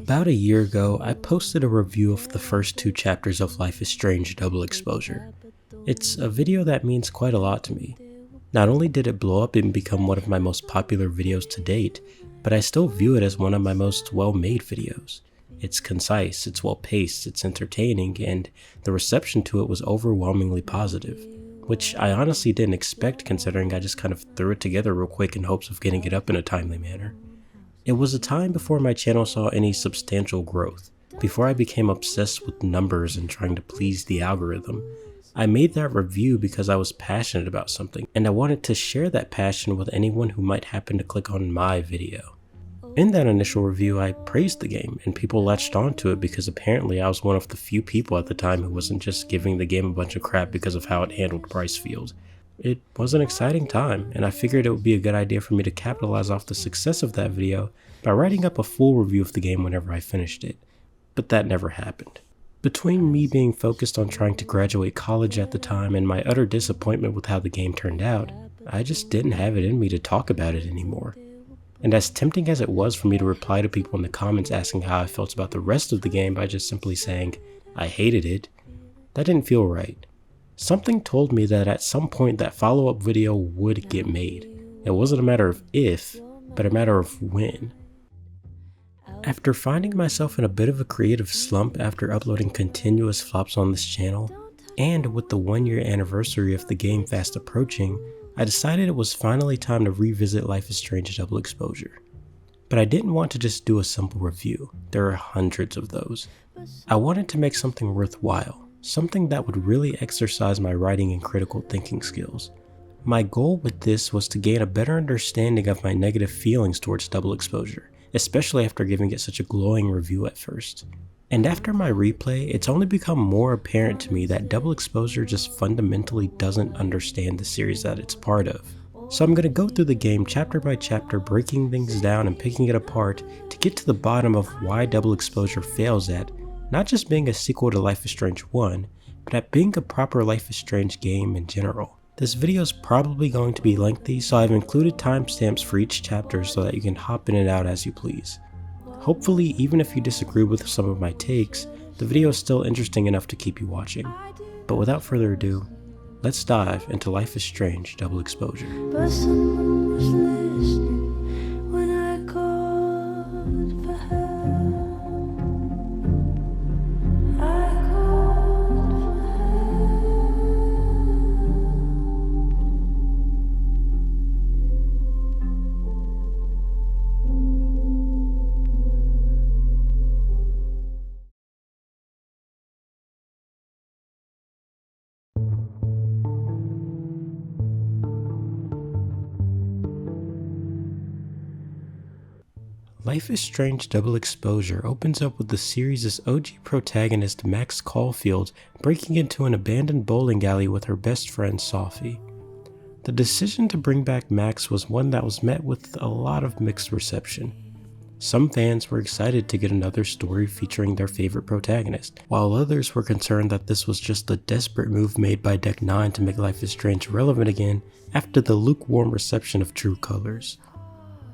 About a year ago, I posted a review of the first 2 chapters of Life is Strange Double Exposure. It's a video that means quite a lot to me. Not only did it blow up and become one of my most popular videos to date, but I still view it as one of my most well-made videos. It's concise, it's well-paced, it's entertaining, and the reception to it was overwhelmingly positive, which I honestly didn't expect considering I just kind of threw it together real quick in hopes of getting it up in a timely manner. It was a time before my channel saw any substantial growth, before I became obsessed with numbers and trying to please the algorithm. I made that review because I was passionate about something, and I wanted to share that passion with anyone who might happen to click on my video. In that initial review, I praised the game, and people latched onto it because apparently I was one of the few people at the time who wasn't just giving the game a bunch of crap because of how it handled price field. It was an exciting time, and I figured it would be a good idea for me to capitalize off the success of that video by writing up a full review of the game whenever I finished it. But that never happened. Between me being focused on trying to graduate college at the time and my utter disappointment with how the game turned out, I just didn't have it in me to talk about it anymore. And as tempting as it was for me to reply to people in the comments asking how I felt about the rest of the game by just simply saying, I hated it, that didn't feel right. Something told me that at some point that follow-up video would get made. It wasn't a matter of if, but a matter of when. After finding myself in a bit of a creative slump after uploading continuous flops on this channel, and with the 1-year anniversary of the game fast approaching, I decided it was finally time to revisit Life is Strange Double Exposure. But I didn't want to just do a simple review, there are hundreds of those. I wanted to make something worthwhile. Something that would really exercise my writing and critical thinking skills. My goal with this was to gain a better understanding of my negative feelings towards Double Exposure, especially after giving it such a glowing review at first. And after my replay, it's only become more apparent to me that Double Exposure just fundamentally doesn't understand the series that it's part of. So I'm going to go through the game chapter by chapter, breaking things down and picking it apart to get to the bottom of why Double Exposure fails at not just being a sequel to Life is Strange 1, but at being a proper Life is Strange game in general. This video is probably going to be lengthy, so I've included timestamps for each chapter so that you can hop in and out as you please. Hopefully, even if you disagree with some of my takes, the video is still interesting enough to keep you watching. But without further ado, let's dive into Life is Strange Double Exposure. But someone was listening when I called for help. Life is Strange Double Exposure opens up with the series' OG protagonist Max Caulfield breaking into an abandoned bowling alley with her best friend Sophie. The decision to bring back Max was one that was met with a lot of mixed reception. Some fans were excited to get another story featuring their favorite protagonist, while others were concerned that this was just a desperate move made by Deck 9 to make Life is Strange relevant again after the lukewarm reception of True Colors.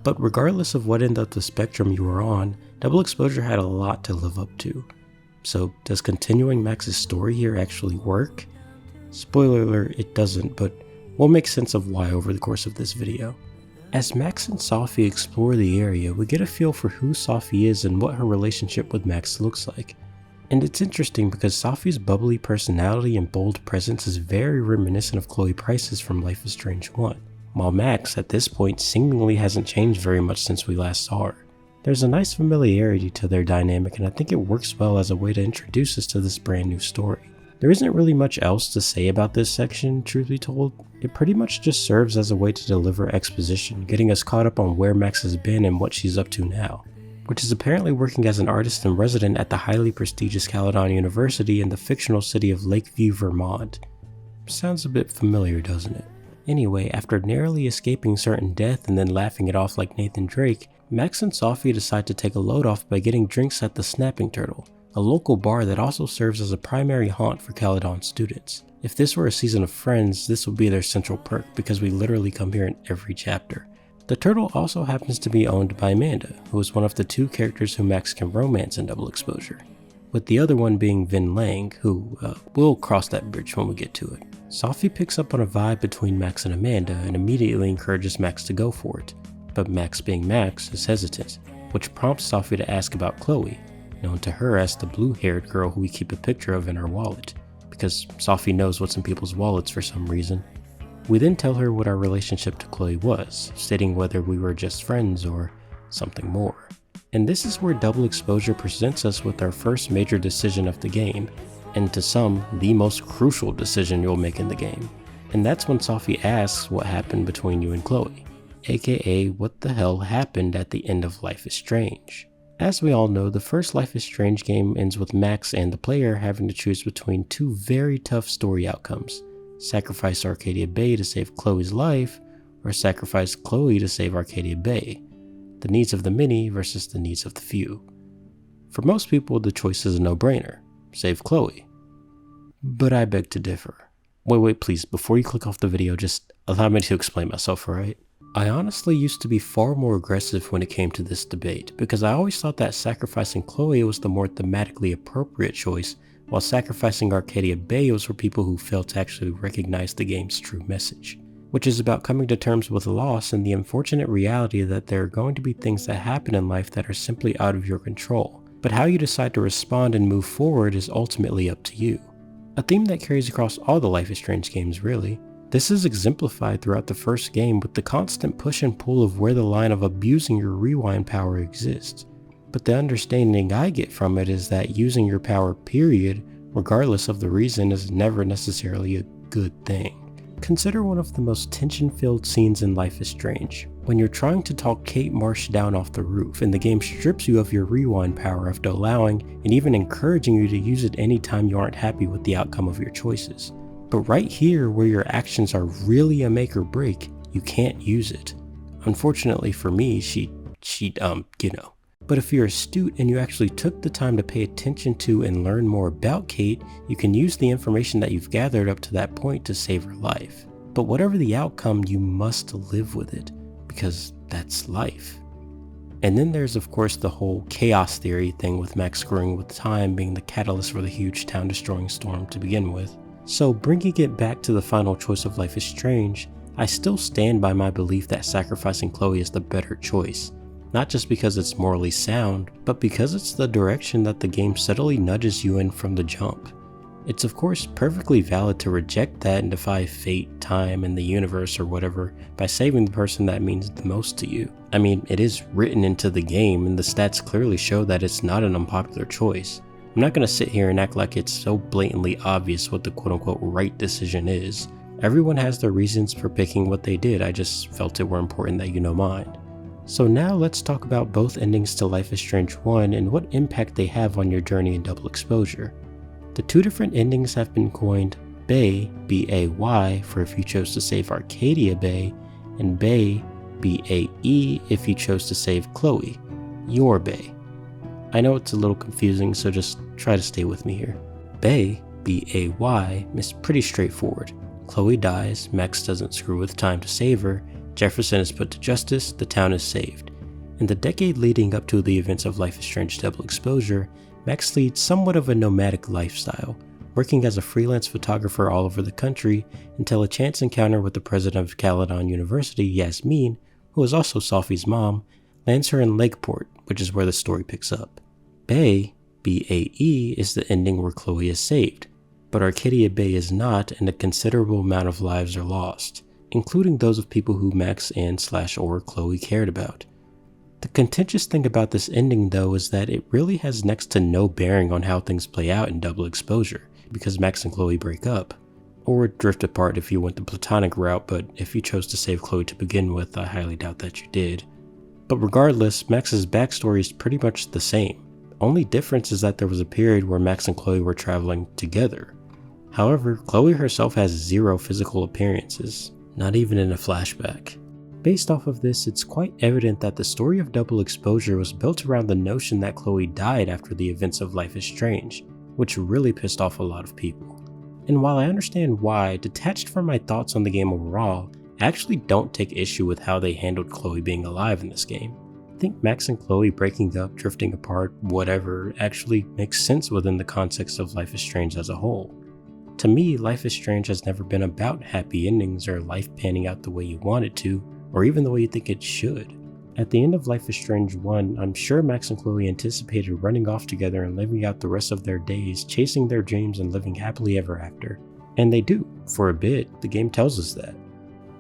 But regardless of what end of the spectrum you were on, Double Exposure had a lot to live up to. So does continuing Max's story here actually work? Spoiler alert, it doesn't, but we'll make sense of why over the course of this video. As Max and Sophie explore the area, we get a feel for who Sophie is and what her relationship with Max looks like. And it's interesting because Sophie's bubbly personality and bold presence is very reminiscent of Chloe Price's from Life is Strange 1. While Max, at this point, seemingly hasn't changed very much since we last saw her. There's a nice familiarity to their dynamic, and I think it works well as a way to introduce us to this brand new story. There isn't really much else to say about this section, truth be told. It pretty much just serves as a way to deliver exposition, getting us caught up on where Max has been and what she's up to now, which is apparently working as an artist in resident at the highly prestigious Caledon University in the fictional city of Lakeview, Vermont. Sounds a bit familiar, doesn't it? Anyway, after narrowly escaping certain death and then laughing it off like Nathan Drake, Max and Sophie decide to take a load off by getting drinks at the Snapping Turtle, a local bar that also serves as a primary haunt for Caledon students. If this were a season of Friends, this would be their central perk because we literally come here in every chapter. The turtle also happens to be owned by Amanda, who is one of the 2 characters who Max can romance in Double Exposure, with the other one being Vin Lang, who we'll cross that bridge when we get to it. Sophie picks up on a vibe between Max and Amanda and immediately encourages Max to go for it, but Max, being Max, is hesitant, which prompts Sophie to ask about Chloe, known to her as the blue-haired girl who we keep a picture of in our wallet, because Sophie knows what's in people's wallets for some reason. We then tell her what our relationship to Chloe was, stating whether we were just friends or something more. And this is where Double Exposure presents us with our first major decision of the game, and to some, the most crucial decision you'll make in the game. And that's when Sophie asks what happened between you and Chloe, aka what the hell happened at the end of Life is Strange. As we all know, the first Life is Strange game ends with Max and the player having to choose between 2 very tough story outcomes: sacrifice Arcadia Bay to save Chloe's life, or sacrifice Chloe to save Arcadia Bay. The needs of the many versus the needs of the few. For most people, the choice is a no-brainer: save Chloe. But I beg to differ. Wait, please, before you click off the video, just allow me to explain myself, alright? I honestly used to be far more aggressive when it came to this debate, because I always thought that sacrificing Chloe was the more thematically appropriate choice, while sacrificing Arcadia Bay was for people who failed to actually recognize the game's true message, which is about coming to terms with loss and the unfortunate reality that there are going to be things that happen in life that are simply out of your control, but how you decide to respond and move forward is ultimately up to you. A theme that carries across all the Life is Strange games, really. This is exemplified throughout the first game with the constant push and pull of where the line of abusing your rewind power exists. But the understanding I get from it is that using your power, period, regardless of the reason, is never necessarily a good thing. Consider one of the most tension-filled scenes in Life is Strange, when you're trying to talk Kate Marsh down off the roof and the game strips you of your rewind power after allowing and even encouraging you to use it anytime you aren't happy with the outcome of your choices. But right here, where your actions are really a make or break, you can't use it. Unfortunately for me, she But if you're astute and you actually took the time to pay attention to and learn more about Kate, you can use the information that you've gathered up to that point to save her life. But whatever the outcome, you must live with it, because that's life. And then there's of course the whole chaos theory thing with Max screwing with time being the catalyst for the huge town destroying storm to begin with. So bringing it back to the final choice of Life is Strange, I still stand by my belief that sacrificing Chloe is the better choice. Not just because it's morally sound, but because it's the direction that the game subtly nudges you in from the jump. It's of course perfectly valid to reject that and defy fate, time, and the universe or whatever by saving the person that means the most to you. I mean, it is written into the game and the stats clearly show that it's not an unpopular choice. I'm not going to sit here and act like it's so blatantly obvious what the quote-unquote right decision is. Everyone has their reasons for picking what they did, I just felt it were important that you know mine. So now let's talk about both endings to Life is Strange 1 and what impact they have on your journey in Double Exposure. The 2 different endings have been coined Bay, B-A-Y, for if you chose to save Arcadia Bay, and Bay, B-A-E, if you chose to save Chloe, your Bay. I know it's a little confusing, so just try to stay with me here. Bay, B-A-Y, is pretty straightforward. Chloe dies, Max doesn't screw with time to save her, Jefferson is put to justice, the town is saved. In the decade leading up to the events of Life is Strange Double Exposure, Max leads somewhat of a nomadic lifestyle, working as a freelance photographer all over the country until a chance encounter with the president of Caledon University, Yasmin, who is also Sophie's mom, lands her in Lakeport, which is where the story picks up. Bay, B-A-E, is the ending where Chloe is saved, but Arcadia Bay is not, and a considerable amount of lives are lost, including those of people who Max and/or Chloe cared about. The contentious thing about this ending though is that it really has next to no bearing on how things play out in Double Exposure, because Max and Chloe break up, or drift apart if you went the platonic route, but if you chose to save Chloe to begin with, I highly doubt that you did. But regardless, Max's backstory is pretty much the same. Only difference is that there was a period where Max and Chloe were traveling together. However, Chloe herself has 0 physical appearances, not even in a flashback. Based off of this, it's quite evident that the story of Double Exposure was built around the notion that Chloe died after the events of Life is Strange, which really pissed off a lot of people. And while I understand why, detached from my thoughts on the game overall, I actually don't take issue with how they handled Chloe being alive in this game. I think Max and Chloe breaking up, drifting apart, whatever, actually makes sense within the context of Life is Strange as a whole. To me, Life is Strange has never been about happy endings or life panning out the way you want it to, or even the way you think it should. At the end of Life is Strange 1, I'm sure Max and Chloe anticipated running off together and living out the rest of their days, chasing their dreams and living happily ever after. And they do, for a bit, the game tells us that.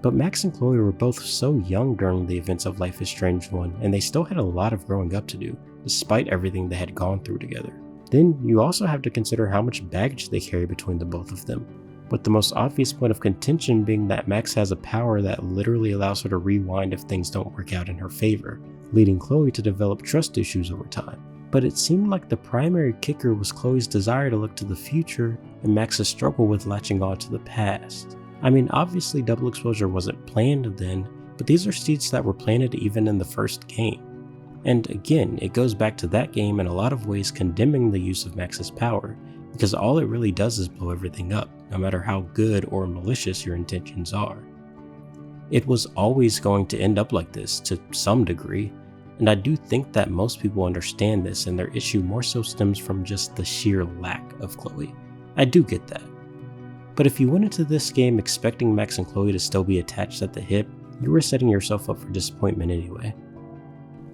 But Max and Chloe were both so young during the events of Life is Strange 1, and they still had a lot of growing up to do, despite everything they had gone through together. Then you also have to consider how much baggage they carry between the both of them, with the most obvious point of contention being that Max has a power that literally allows her to rewind if things don't work out in her favor, leading Chloe to develop trust issues over time. But it seemed like the primary kicker was Chloe's desire to look to the future and Max's struggle with latching on to the past. I mean, obviously double exposure wasn't planned then, but these are seeds that were planted even in the first game. And again, it goes back to that game in a lot of ways condemning the use of Max's power, because all it really does is blow everything up, no matter how good or malicious your intentions are. It was always going to end up like this, to some degree, and I do think that most people understand this, and their issue more so stems from just the sheer lack of Chloe. I do get that. But if you went into this game expecting Max and Chloe to still be attached at the hip, you were setting yourself up for disappointment anyway.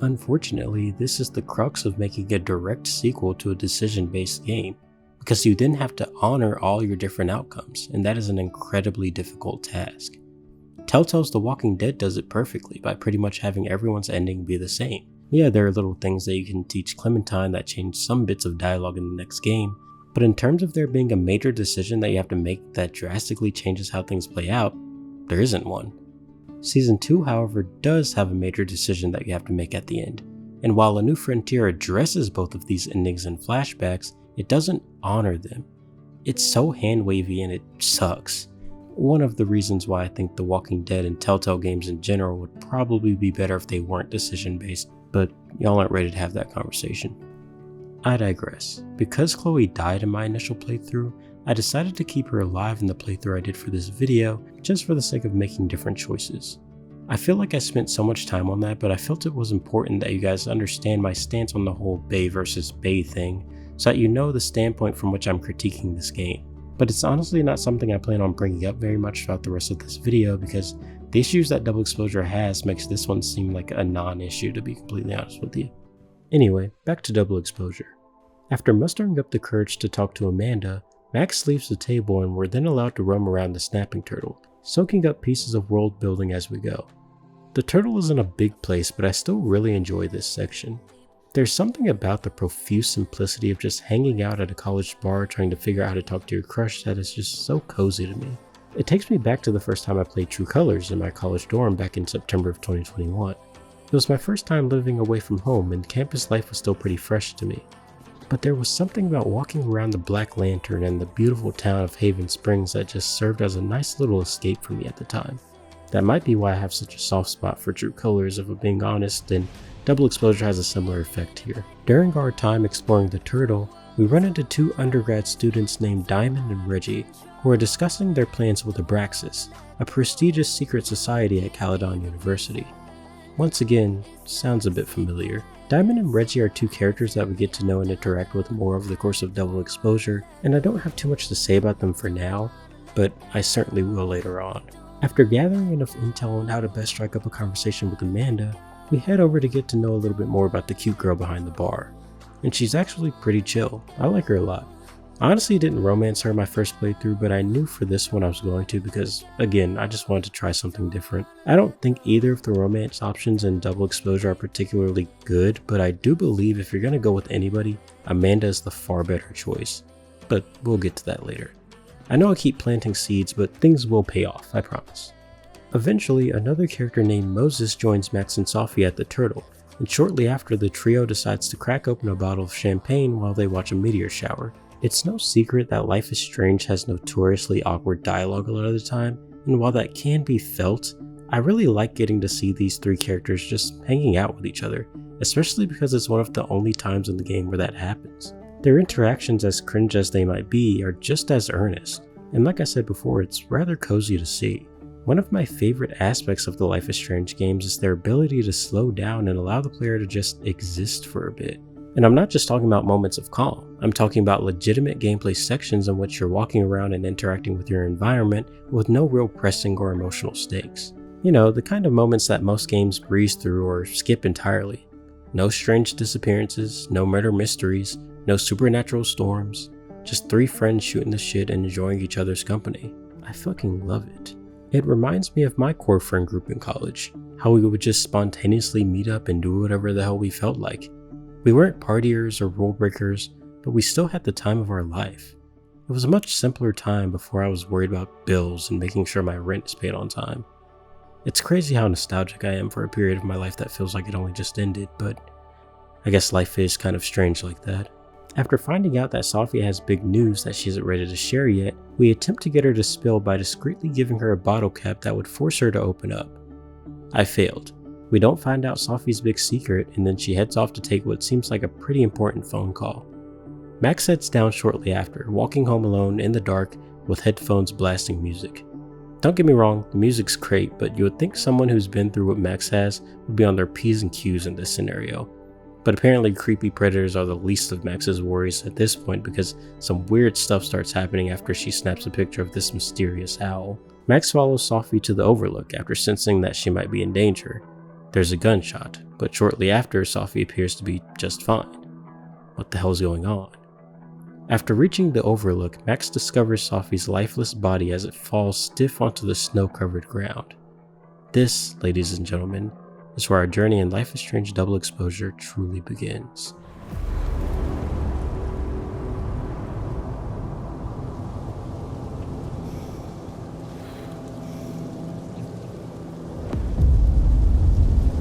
Unfortunately, this is the crux of making a direct sequel to a decision-based game, because you then have to honor all your different outcomes, and that is an incredibly difficult task. Telltale's The Walking Dead does it perfectly by pretty much having everyone's ending be the same. Yeah, there are little things that you can teach Clementine that change some bits of dialogue in the next game, but in terms of there being a major decision that you have to make that drastically changes how things play out, there isn't one. Season 2, however, does have a major decision that you have to make at the end, and while A New Frontier addresses both of these endings in flashbacks, it doesn't honor them. It's so hand-wavy and it sucks. One of the reasons why I think The Walking Dead and Telltale games in general would probably be better if they weren't decision-based, but y'all aren't ready to have that conversation. I digress. Because Chloe died in my initial playthrough, I decided to keep her alive in the playthrough I did for this video, just for the sake of making different choices. I feel like I spent so much time on that, but I felt it was important that you guys understand my stance on the whole Bay versus Bay thing, so that you know the standpoint from which I'm critiquing this game. But it's honestly not something I plan on bringing up very much throughout the rest of this video, because the issues that double exposure has makes this one seem like a non-issue, to be completely honest with you. Anyway, back to double exposure. After mustering up the courage to talk to Amanda, Max leaves the table and we're then allowed to roam around the snapping turtle, soaking up pieces of world building as we go. The turtle isn't a big place, but I still really enjoy this section. There's something about the profuse simplicity of just hanging out at a college bar trying to figure out how to talk to your crush that is just so cozy to me. It takes me back to the first time I played True Colors in my college dorm back in September of 2021. It was my first time living away from home and campus life was still pretty fresh to me. But there was something about walking around the Black Lantern and the beautiful town of Haven Springs that just served as a nice little escape for me at the time. That might be why I have such a soft spot for True Colors, if I'm being honest, and double exposure has a similar effect here. During our time exploring the turtle, we run into two undergrad students named Diamond and Reggie, who are discussing their plans with Abraxas, a prestigious secret society at Caledon University. Once again, sounds a bit familiar. Diamond and Reggie are two characters that we get to know and interact with more over the course of double exposure, and I don't have too much to say about them for now, but I certainly will later on. After gathering enough intel on how to best strike up a conversation with Amanda, we head over to get to know a little bit more about the cute girl behind the bar. And she's actually pretty chill. I like her a lot. I honestly didn't romance her my first playthrough, but I knew for this one I was going to because, again, I just wanted to try something different. I don't think either of the romance options in double exposure are particularly good, but I do believe if you're going to go with anybody, Amanda is the far better choice. But we'll get to that later. I know I keep planting seeds, but things will pay off, I promise. Eventually, another character named Moses joins Max and Sophie at the Turtle, and shortly after the trio decides to crack open a bottle of champagne while they watch a meteor shower. It's no secret that Life is Strange has notoriously awkward dialogue a lot of the time, and while that can be felt, I really like getting to see these three characters just hanging out with each other, especially because it's one of the only times in the game where that happens. Their interactions, as cringe as they might be, are just as earnest, and like I said before, it's rather cozy to see. One of my favorite aspects of the Life is Strange games is their ability to slow down and allow the player to just exist for a bit. And I'm not just talking about moments of calm, I'm talking about legitimate gameplay sections in which you're walking around and interacting with your environment with no real pressing or emotional stakes. You know, the kind of moments that most games breeze through or skip entirely. No strange disappearances, no murder mysteries, no supernatural storms, just 3 friends shooting the shit and enjoying each other's company. I fucking love it. It reminds me of my core friend group in college, how we would just spontaneously meet up and do whatever the hell we felt like. We weren't partiers or rule breakers, but we still had the time of our life. It was a much simpler time before I was worried about bills and making sure my rent is paid on time. It's crazy how nostalgic I am for a period of my life that feels like it only just ended, but I guess life is kind of strange like that. After finding out that Sophia has big news that she isn't ready to share yet, we attempt to get her to spill by discreetly giving her a bottle cap that would force her to open up. I failed. We don't find out Sophie's big secret, and then she heads off to take what seems like a pretty important phone call. Max heads down shortly after, walking home alone in the dark with headphones blasting music. Don't get me wrong, the music's great, but you would think someone who's been through what Max has would be on their P's and Q's in this scenario. But apparently creepy predators are the least of Max's worries at this point because some weird stuff starts happening after she snaps a picture of this mysterious owl. Max follows Sophie to the Overlook after sensing that she might be in danger. There's a gunshot, but shortly after, Sophie appears to be just fine. What the hell's going on? After reaching the Overlook, Max discovers Sophie's lifeless body as it falls stiff onto the snow-covered ground. This, ladies and gentlemen, is where our journey in Life is Strange Double Exposure truly begins.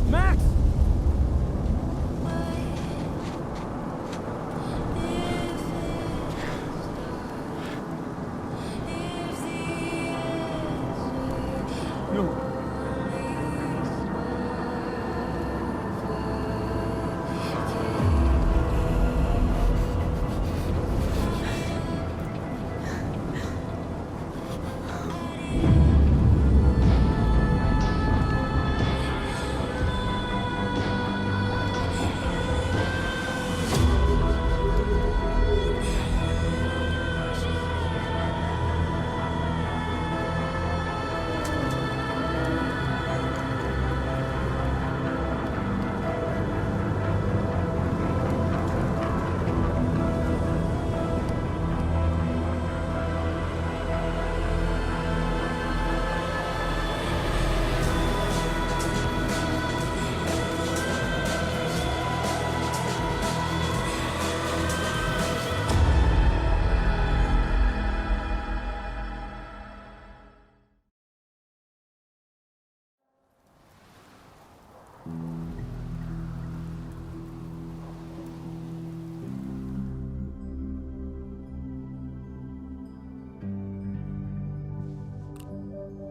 Max! No.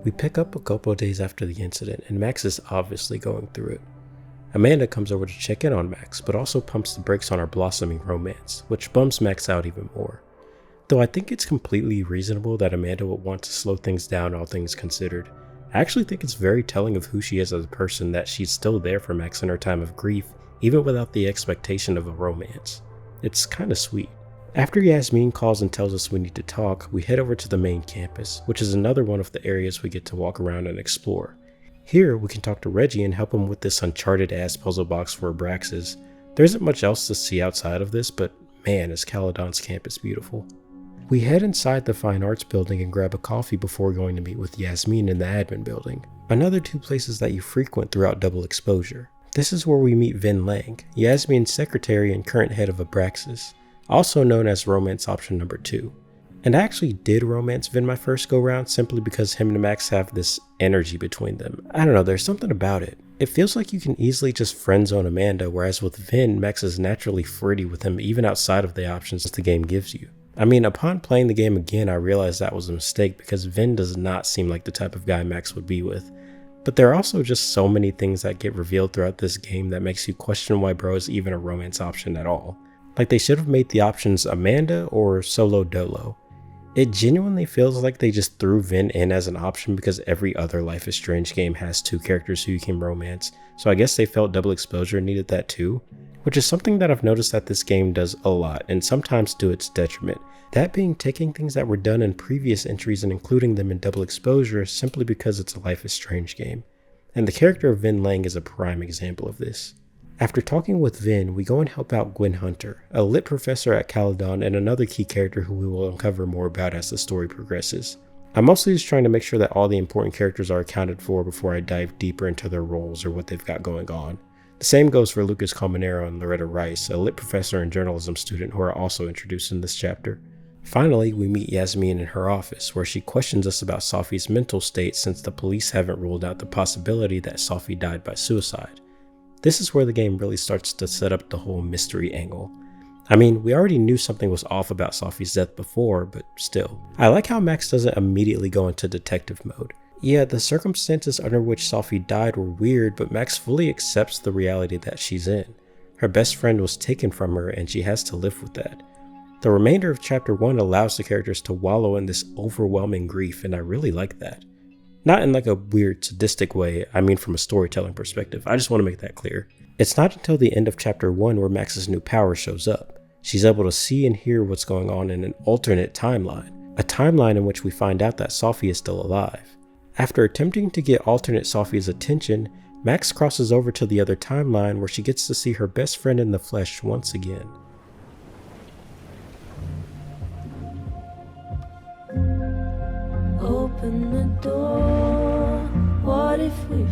We pick up a couple of days after the incident, and Max is obviously going through it. Amanda comes over to check in on Max, but also pumps the brakes on our blossoming romance, which bums Max out even more. Though I think it's completely reasonable that Amanda would want to slow things down, all things considered. I actually think it's very telling of who she is as a person that she's still there for Max in her time of grief, even without the expectation of a romance. It's kinda sweet. After Yasmin calls and tells us we need to talk, we head over to the main campus, which is another one of the areas we get to walk around and explore. Here, we can talk to Reggie and help him with this uncharted-ass puzzle box for Abraxas. There isn't much else to see outside of this, but man, is Caledon's campus beautiful. We head inside the Fine Arts building and grab a coffee before going to meet with Yasmin in the admin building, another 2 places that you frequent throughout Double Exposure. This is where we meet Vin Lang, Yasmin's secretary and current head of Abraxas, also known as romance option number 2. And I actually did romance Vin my first go round simply because him and Max have this energy between them. I don't know, there's something about it. It feels like you can easily just friend zone Amanda, whereas with Vin, Max is naturally flirty with him even outside of the options the game gives you. I mean, upon playing the game again, I realized that was a mistake because Vin does not seem like the type of guy Max would be with. But there are also just so many things that get revealed throughout this game that makes you question why bro is even a romance option at all. Like they should have made the options Amanda or Solo Dolo. It genuinely feels like they just threw Vin in as an option because every other Life is Strange game has 2 characters who you can romance, so I guess they felt Double Exposure needed that too, which is something that I've noticed that this game does a lot, and sometimes to its detriment. That being taking things that were done in previous entries and including them in Double Exposure simply because it's a Life is Strange game. And the character of Vin Lang is a prime example of this. After talking with Vin, we go and help out Gwen Hunter, a lit professor at Caledon and another key character who we will uncover more about as the story progresses. I'm mostly just trying to make sure that all the important characters are accounted for before I dive deeper into their roles or what they've got going on. The same goes for Lucas Colmenero and Loretta Rice, a lit professor and journalism student who are also introduced in this chapter. Finally, we meet Yasmin in her office, where she questions us about Sophie's mental state since the police haven't ruled out the possibility that Sophie died by suicide. This is where the game really starts to set up the whole mystery angle. I mean, we already knew something was off about Sophie's death before, but still. I like how Max doesn't immediately go into detective mode. Yeah, the circumstances under which Sophie died were weird, but Max fully accepts the reality that she's in. Her best friend was taken from her and she has to live with that. The remainder of chapter 1 allows the characters to wallow in this overwhelming grief, and I really like that. Not in like a weird sadistic way, I mean from a storytelling perspective, I just want to make that clear. It's not until the end of chapter 1 where Max's new power shows up. She's able to see and hear what's going on in an alternate timeline, a timeline in which we find out that Sophie is still alive. After attempting to get alternate Sophie's attention, Max crosses over to the other timeline where she gets to see her best friend in the flesh once again. Open the door. What if we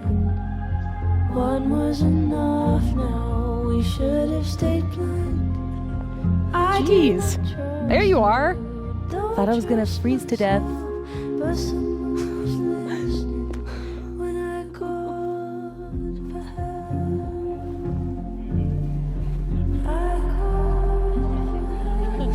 find one was enough? Now we should have stayed blind. Jeez, there you are. Thought I was gonna freeze to death. But someone was listening when I called for help. I called for help.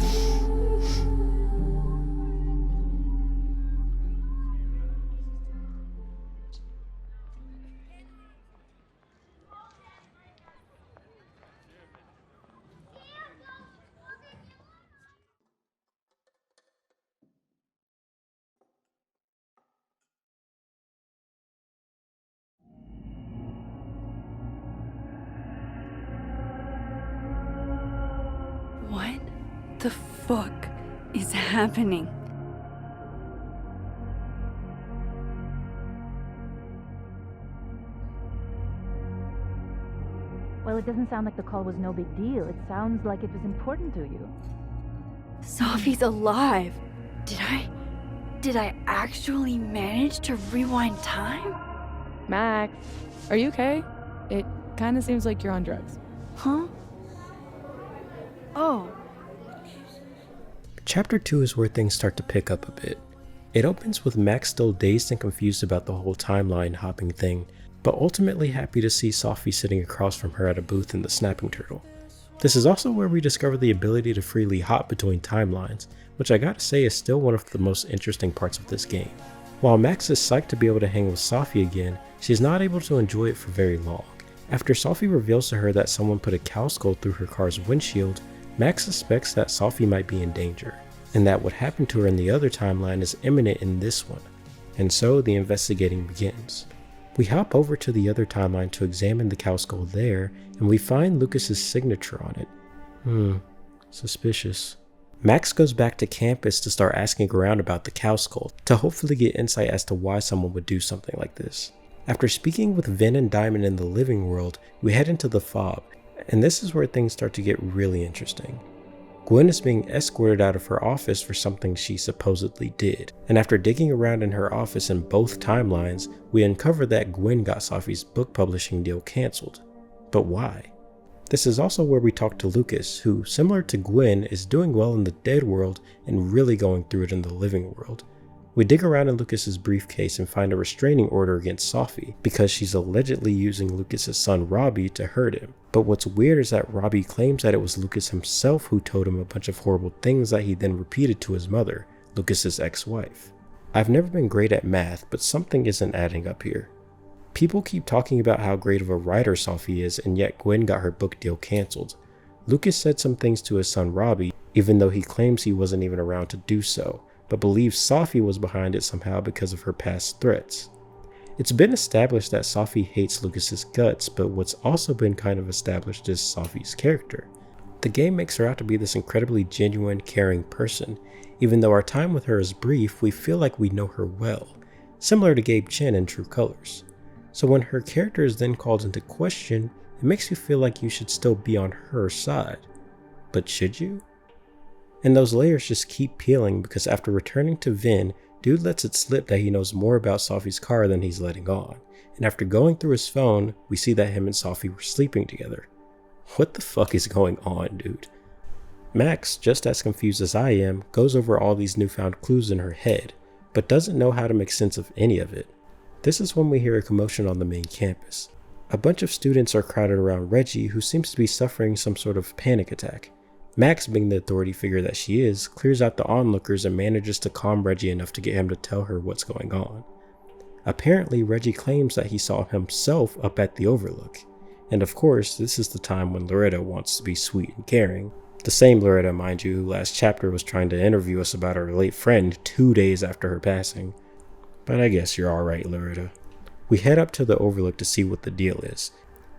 What the fuck is happening? Well, it doesn't sound like the call was no big deal. It sounds like it was important to you. Sophie's alive. Did I actually manage to rewind time? Max, are you okay? It kind of seems like you're on drugs. Huh? Oh. Chapter 2 is where things start to pick up a bit. It opens with Max still dazed and confused about the whole timeline hopping thing, but ultimately happy to see Sophie sitting across from her at a booth in the Snapping Turtle. This is also where we discover the ability to freely hop between timelines, which I gotta say is still one of the most interesting parts of this game. While Max is psyched to be able to hang with Sophie again, she's not able to enjoy it for very long. After Sophie reveals to her that someone put a cow skull through her car's windshield, Max suspects that Sophie might be in danger, and that what happened to her in the other timeline is imminent in this one, and so the investigating begins. We hop over to the other timeline to examine the cow skull there, and we find Lucas's signature on it. Suspicious. Max goes back to campus to start asking around about the cow skull, to hopefully get insight as to why someone would do something like this. After speaking with Vin and Diamond in the living world, we head into the fob, and this is where things start to get really interesting. Gwen is being escorted out of her office for something she supposedly did, and after digging around in her office in both timelines, we uncover that Gwen got Sophie's book publishing deal cancelled. But why? This is also where we talk to Lucas, who, similar to Gwen, is doing well in the dead world and really going through it in the living world. We dig around in Lucas's briefcase and find a restraining order against Sophie because she's allegedly using Lucas's son Robbie to hurt him. But what's weird is that Robbie claims that it was Lucas himself who told him a bunch of horrible things that he then repeated to his mother, Lucas's ex-wife. I've never been great at math, but something isn't adding up here. People keep talking about how great of a writer Sophie is, and yet Gwen got her book deal cancelled. Lucas said some things to his son Robbie, even though he claims he wasn't even around to do so, but believes Sophie was behind it somehow because of her past threats. It's been established that Sophie hates Lucas's guts, but what's also been kind of established is Sophie's character. The game makes her out to be this incredibly genuine, caring person. Even though our time with her is brief, we feel like we know her well, similar to Gabe Chen in True Colors. So when her character is then called into question, it makes you feel like you should still be on her side. But should you? And those layers just keep peeling because after returning to Vin, dude lets it slip that he knows more about Sophie's car than he's letting on. And after going through his phone, we see that him and Sophie were sleeping together. What the fuck is going on, dude? Max, just as confused as I am, goes over all these newfound clues in her head, but doesn't know how to make sense of any of it. This is when we hear a commotion on the main campus. A bunch of students are crowded around Reggie, who seems to be suffering some sort of panic attack. Max, being the authority figure that she is, clears out the onlookers and manages to calm Reggie enough to get him to tell her what's going on. Apparently, Reggie claims that he saw himself up at the Overlook. And of course, this is the time when Loretta wants to be sweet and caring. The same Loretta, mind you, who last chapter was trying to interview us about her late friend 2 days after her passing. But I guess you're alright, Loretta. We head up to the Overlook to see what the deal is.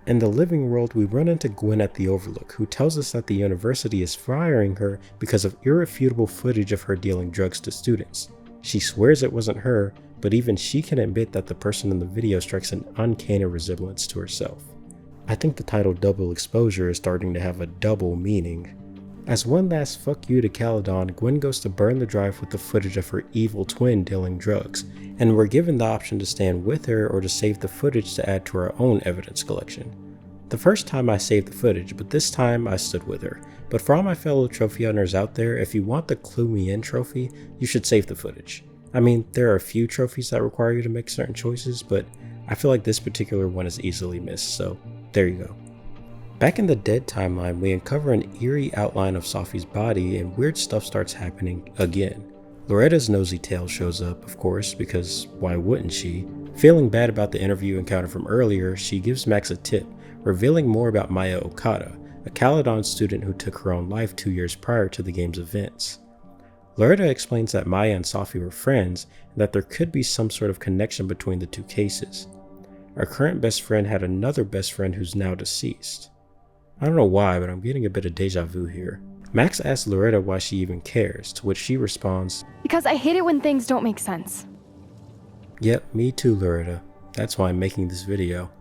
In the living world, we run into Gwen at the Overlook, who tells us that the university is firing her because of irrefutable footage of her dealing drugs to students. She swears it wasn't her, but even she can admit that the person in the video strikes an uncanny resemblance to herself. I think the title Double Exposure is starting to have a double meaning. As one last fuck you to Caledon, Gwen goes to burn the drive with the footage of her evil twin dealing drugs, and we're given the option to stand with her or to save the footage to add to our own evidence collection. The first time I saved the footage, but this time I stood with her. But for all my fellow trophy hunters out there, if you want the Clue Me In trophy, you should save the footage. I mean, there are a few trophies that require you to make certain choices, but I feel like this particular one is easily missed, so there you go. Back in the Dead timeline, we uncover an eerie outline of Sophie's body and weird stuff starts happening again. Loretta's nosy tail shows up, of course, because why wouldn't she? Feeling bad about the interview encounter from earlier, she gives Max a tip, revealing more about Maya Okada, a Caledon student who took her own life 2 years prior to the game's events. Loretta explains that Maya and Sophie were friends and that there could be some sort of connection between the two cases. Our current best friend had another best friend who's now deceased. I don't know why, but I'm getting a bit of deja vu here. Max asks Loretta why she even cares, to which she responds, Because I hate it when things don't make sense. Yep, me too, Loretta. That's why I'm making this video.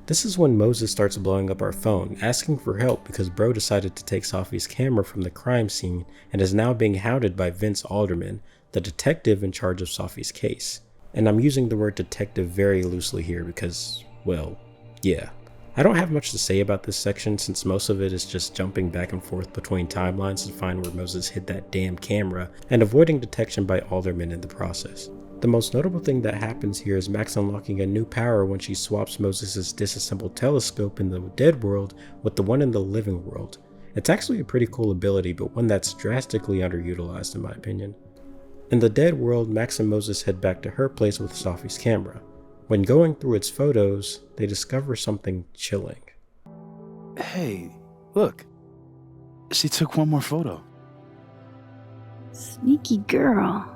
This is when Moses starts blowing up our phone, asking for help because bro decided to take Sophie's camera from the crime scene and is now being hounded by Vince Alderman, the detective in charge of Sophie's case. And I'm using the word detective very loosely here because, well, yeah. I don't have much to say about this section since most of it is just jumping back and forth between timelines to find where Moses hid that damn camera and avoiding detection by Alderman in the process. The most notable thing that happens here is Max unlocking a new power when she swaps Moses' disassembled telescope in the dead world with the one in the living world. It's actually a pretty cool ability, but one that's drastically underutilized in my opinion. In the dead world, Max and Moses head back to her place with Sophie's camera. When going through its photos, they discover something chilling. Hey, look. She took one more photo. Sneaky girl.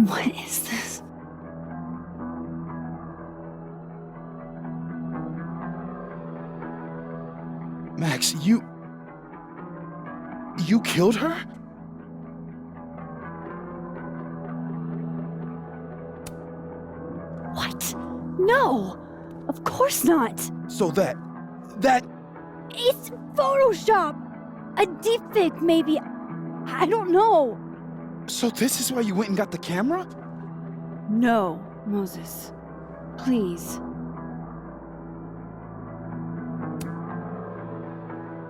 What is this? Max, you killed her? What? No! Of course not! So that... It's Photoshop! A deepfake, maybe. I don't know. So this is why you went and got the camera? No, Moses. Please.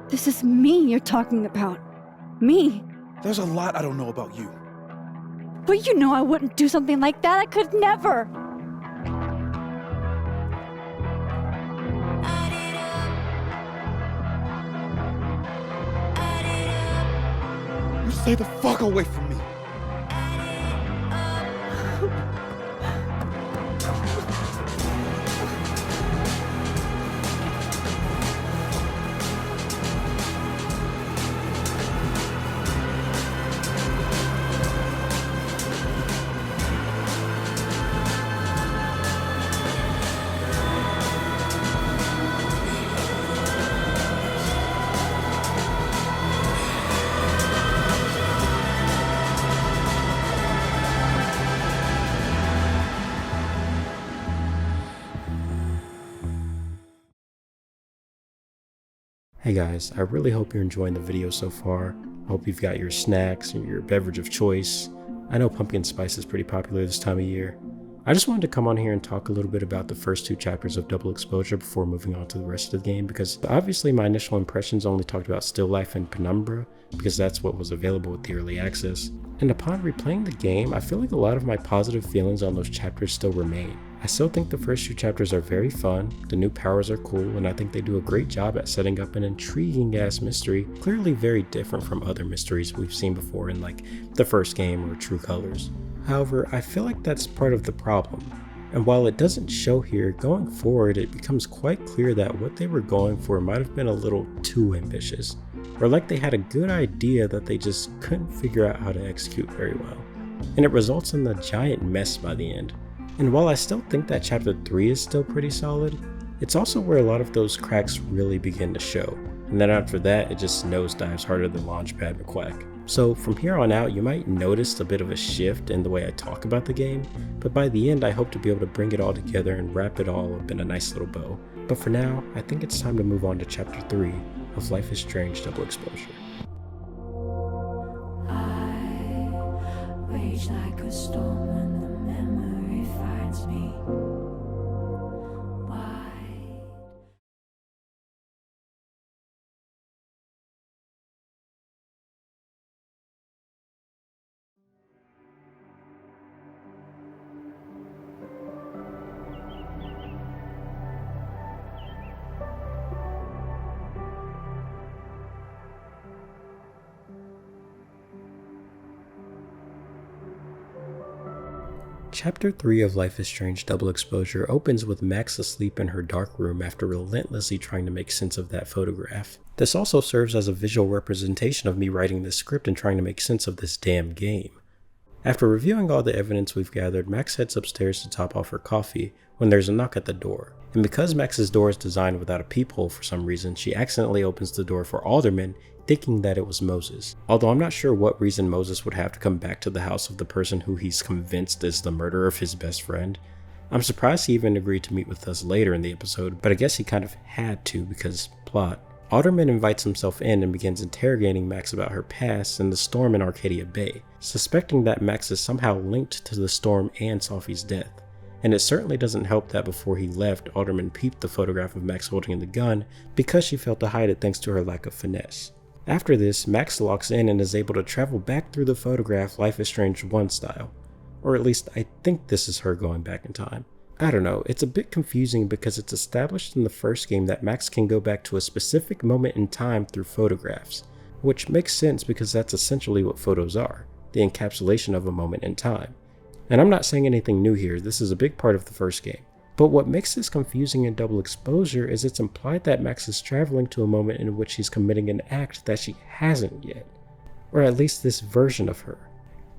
This is me you're talking about. Me. There's a lot I don't know about you. But you know I wouldn't do something like that. I could never. Stay the fuck away from me. Hey guys, I really hope you're enjoying the video so far. I hope you've got your snacks and your beverage of choice. I know pumpkin spice is pretty popular this time of year. I just wanted to come on here and talk a little bit about the first 2 chapters of Double Exposure before moving on to the rest of the game, because obviously my initial impressions only talked about still life and Penumbra, because that's what was available with the early access. And upon replaying the game, I feel like a lot of my positive feelings on those chapters still remain. I still think the first 2 chapters are very fun, the new powers are cool, and I think they do a great job at setting up an intriguing ass mystery, clearly very different from other mysteries we've seen before in like the first game or True Colors. However, I feel like that's part of the problem. And while it doesn't show here, going forward it becomes quite clear that what they were going for might have been a little too ambitious, or like they had a good idea that they just couldn't figure out how to execute very well. And it results in a giant mess by the end. And while I still think that chapter 3 is still pretty solid, it's also where a lot of those cracks really begin to show, and then after that it just nosedives harder than Launchpad McQuack. So from here on out you might notice a bit of a shift in the way I talk about the game, but by the end I hope to be able to bring it all together and wrap it all up in a nice little bow. But for now, I think it's time to move on to chapter 3 of Life is Strange Double Exposure. I rage like a storm when the memory finds me. Why? Chapter 3 of Life is Strange Double Exposure opens with Max asleep in her dark room after relentlessly trying to make sense of that photograph. This also serves as a visual representation of me writing this script and trying to make sense of this damn game. After reviewing all the evidence we've gathered, Max heads upstairs to top off her coffee when there's a knock at the door. And because Max's door is designed without a peephole for some reason, she accidentally opens the door for Alderman, thinking that it was Moses. Although I'm not sure what reason Moses would have to come back to the house of the person who he's convinced is the murderer of his best friend. I'm surprised he even agreed to meet with us later in the episode, but I guess he kind of had to because plot. Alderman invites himself in and begins interrogating Max about her past and the storm in Arcadia Bay, suspecting that Max is somehow linked to the storm and Sophie's death. And it certainly doesn't help that before he left, Alderman peeped the photograph of Max holding the gun because she failed to hide it thanks to her lack of finesse. After this, Max locks in and is able to travel back through the photograph Life is Strange 1 style. Or at least I think this is her going back in time. I don't know, it's a bit confusing because it's established in the first game that Max can go back to a specific moment in time through photographs, which makes sense because that's essentially what photos are, the encapsulation of a moment in time. And I'm not saying anything new here, this is a big part of the first game. But what makes this confusing in Double Exposure is it's implied that Max is traveling to a moment in which she's committing an act that she hasn't yet. Or at least this version of her.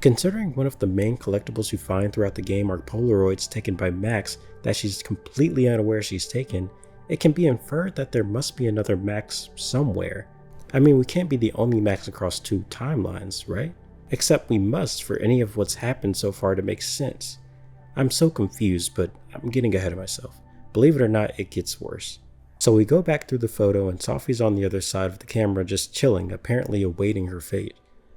Considering one of the main collectibles you find throughout the game are Polaroids taken by Max that she's completely unaware she's taken, it can be inferred that there must be another Max somewhere. I mean, we can't be the only Max across 2 timelines, right? Except we must for any of what's happened so far to make sense. I'm so confused, but I'm getting ahead of myself. Believe it or not, it gets worse. So we go back through the photo and Sophie's on the other side of the camera just chilling, apparently awaiting her fate.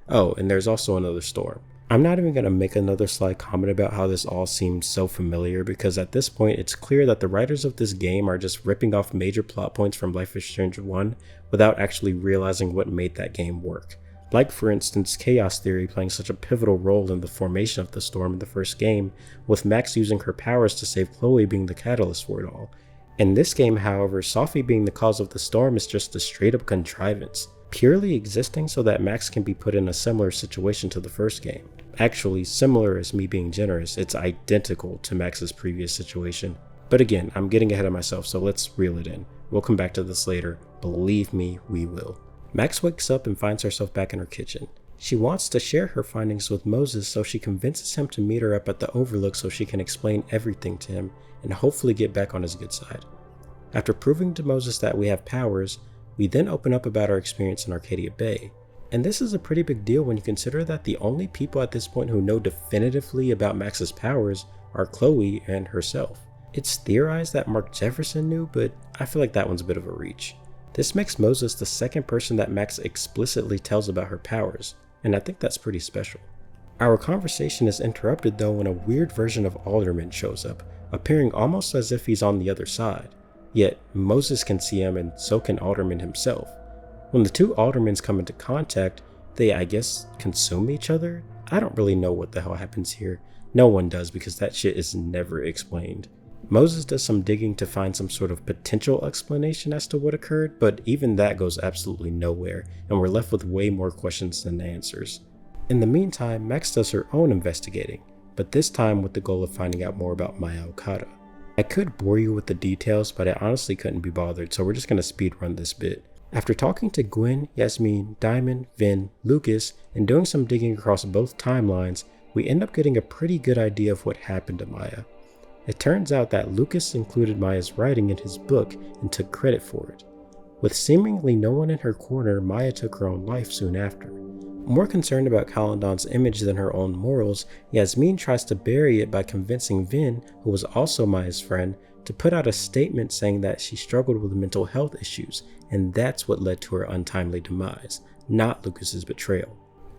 Oh, and there's also another storm. I'm not even going to make another slight comment about how this all seems so familiar because at this point it's clear that the writers of this game are just ripping off major plot points from Life is Strange 1 without actually realizing what made that game work. Like for instance, Chaos Theory playing such a pivotal role in the formation of the storm in the first game, with Max using her powers to save Chloe being the catalyst for it all. In this game, however, Sophie being the cause of the storm is just a straight up contrivance. purely existing so that Max can be put in a similar situation to the first game. Actually, similar is me being generous, it's identical to Max's previous situation. But again, I'm getting ahead of myself, so let's reel it in. We'll come back to this later, believe me, we will. Max wakes up and finds herself back in her kitchen. She wants to share her findings with Moses, so she convinces him to meet her up at the Overlook so she can explain everything to him and hopefully get back on his good side. After proving to Moses that we have powers, we then open up about our experience in Arcadia Bay. And this is a pretty big deal when you consider that the only people at this point who know definitively about Max's powers are Chloe and herself. It's theorized that Mark Jefferson knew, but I feel like that one's a bit of a reach. This makes Moses the second person that Max explicitly tells about her powers, and I think that's pretty special. Our conversation is interrupted though when a weird version of Alderman shows up, appearing almost as if he's on the other side. Yet Moses can see him and so can Alderman himself. When the two Aldermans come into contact, they, I guess, consume each other? I don't really know what the hell happens here. No one does because that shit is never explained. Moses does some digging to find some sort of potential explanation as to what occurred, but even that goes absolutely nowhere, and we're left with way more questions than answers. In the meantime, Max does her own investigating, but this time with the goal of finding out more about Maya Okada. I could bore you with the details, but I honestly couldn't be bothered, so we're just going to speedrun this bit. After talking to Gwen, Yasmin, Diamond, Vin, Lucas, and doing some digging across both timelines, we end up getting a pretty good idea of what happened to Maya. It turns out that Lucas included Maya's writing in his book and took credit for it. With seemingly no one in her corner, Maya took her own life soon after. More concerned about Caledon's image than her own morals, Yasmin tries to bury it by convincing Vin, who was also Maya's friend, to put out a statement saying that she struggled with mental health issues, and that's what led to her untimely demise, not Lucas's betrayal.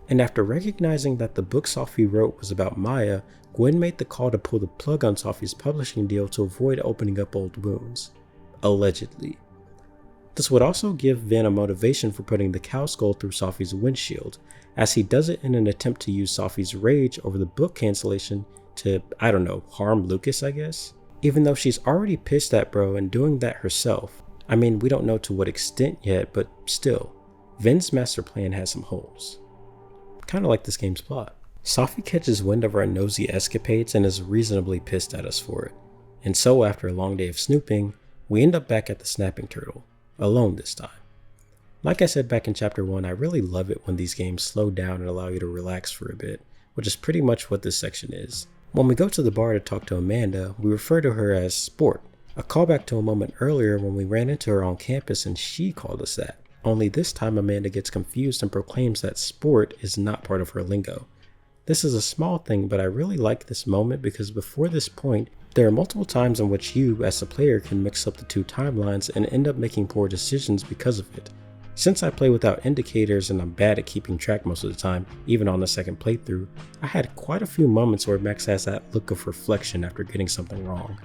And after recognizing that the book Sophie wrote was about Maya, Gwen made the call to pull the plug on Sophie's publishing deal to avoid opening up old wounds. Allegedly. This would also give Vin a motivation for putting the cow skull through Sophie's windshield, as he does it in an attempt to use Sophie's rage over the book cancellation to, I don't know, harm Lucas, I guess? Even though she's already pissed at bro and doing that herself. I mean, we don't know to what extent yet, but still, Vin's master plan has some holes. Kinda like this game's plot. Sophie catches wind of our nosy escapades and is reasonably pissed at us for it. And so after a long day of snooping, we end up back at the Snapping Turtle, alone this time. Like I said back in chapter 1, I really love it when these games slow down and allow you to relax for a bit, which is pretty much what this section is. When we go to the bar to talk to Amanda, we refer to her as Sport, a callback to a moment earlier when we ran into her on campus and she called us that. Only this time Amanda gets confused and proclaims that sport is not part of her lingo. This is a small thing, but I really like this moment because before this point, there are multiple times in which you, as a player, can mix up the two timelines and end up making poor decisions because of it. Since I play without indicators and I'm bad at keeping track most of the time, even on the second playthrough, I had quite a few moments where Max has that look of reflection after getting something wrong.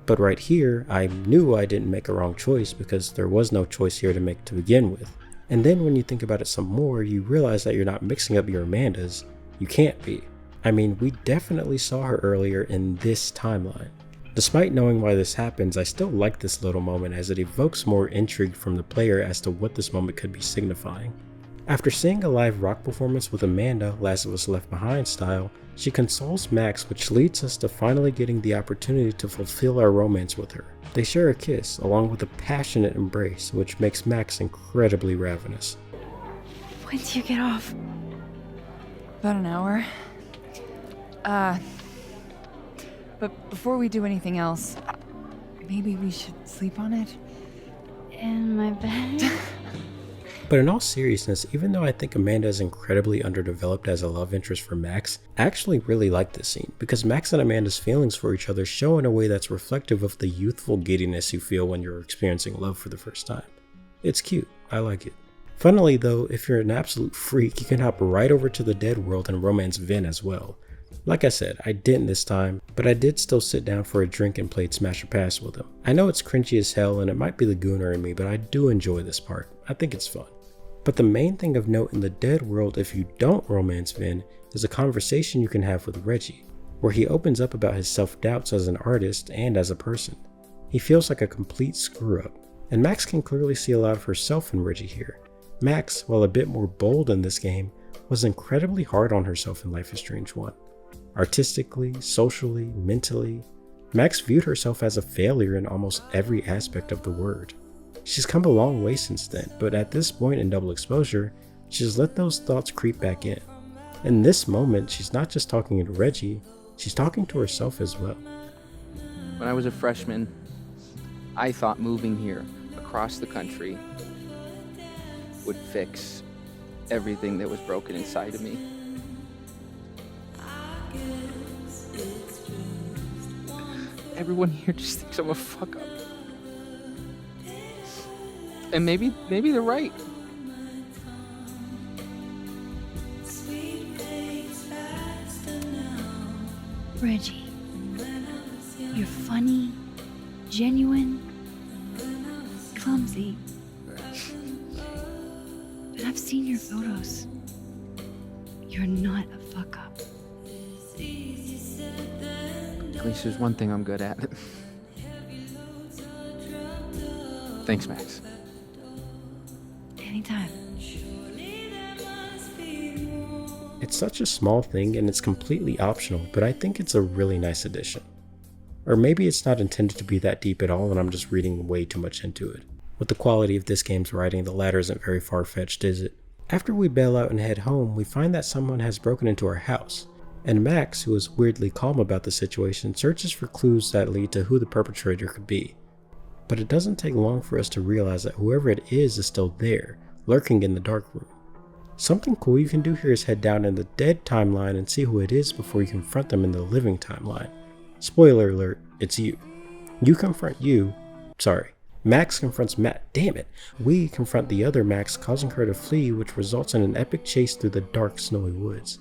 But right here, I knew I didn't make a wrong choice because there was no choice here to make to begin with. And then when you think about it some more, you realize that you're not mixing up your Amandas. You can't be. I mean, we definitely saw her earlier in this timeline. Despite knowing why this happens, I still like this little moment as it evokes more intrigue from the player as to what this moment could be signifying. After seeing a live rock performance with Amanda, Last of Us Left Behind style, she consoles Max, which leads us to finally getting the opportunity to fulfill our romance with her. They share a kiss, along with a passionate embrace, which makes Max incredibly ravenous. When do you get off? About an hour. But before we do anything else, maybe we should sleep on it? In my bed? But in all seriousness, even though I think Amanda is incredibly underdeveloped as a love interest for Max, I actually really like this scene, because Max and Amanda's feelings for each other show in a way that's reflective of the youthful giddiness you feel when you're experiencing love for the first time. It's cute, I like it. Funnily though, if you're an absolute freak, you can hop right over to the Dead World and romance Vin as well. Like I said, I didn't this time, but I did still sit down for a drink and played Smash or Pass with him. I know it's cringy as hell and it might be the gooner in me, but I do enjoy this part. I think it's fun. But the main thing of note in the Dead World, if you don't romance Vin, is a conversation you can have with Reggie, where he opens up about his self-doubts as an artist and as a person. He feels like a complete screw-up, and Max can clearly see a lot of herself in Reggie here. Max, while a bit more bold in this game, was incredibly hard on herself in Life is Strange 1. Artistically, socially, mentally, Max viewed herself as a failure in almost every aspect of the word. She's come a long way since then, but at this point in Double Exposure, she's let those thoughts creep back in. In this moment, she's not just talking to Reggie, she's talking to herself as well. When I was a freshman, I thought moving here across the country would fix everything that was broken inside of me. Everyone here just thinks I'm a fuck up. And maybe they're right. Reggie, you're funny, genuine, clumsy. But I've seen your photos. You're not a fuck up. At least there's one thing I'm good at. Thanks, Max. Anytime. It's such a small thing and it's completely optional, but I think it's a really nice addition. Or maybe it's not intended to be that deep at all and I'm just reading way too much into it. With the quality of this game's writing, the latter isn't very far-fetched, is it? After we bail out and head home, we find that someone has broken into our house, and Max, who is weirdly calm about the situation, searches for clues that lead to who the perpetrator could be. But it doesn't take long for us to realize that whoever it is still there, lurking in the dark room. Something cool you can do here is head down in the dead timeline and see who it is before you confront them in the living timeline. Spoiler alert, it's you. Max confronts Matt, damn it. We confront the other Max, causing her to flee, which results in an epic chase through the dark, snowy woods.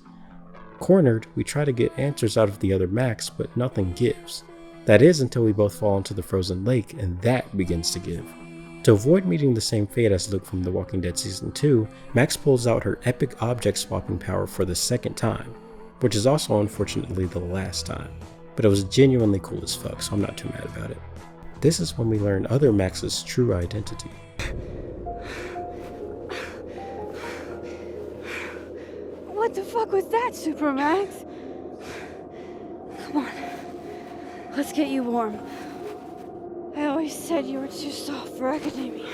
Cornered, we try to get answers out of the other Max, but nothing gives. That is until we both fall into the frozen lake, and that begins to give. To avoid meeting the same fate as Luke from The Walking Dead Season 2, Max pulls out her epic object swapping power for the second time, which is also unfortunately the last time, but it was genuinely cool as fuck, so I'm not too mad about it. This is when we learn other Max's true identity. What the fuck was that, Supermax? Come on. Let's get you warm. I always said you were too soft for academia.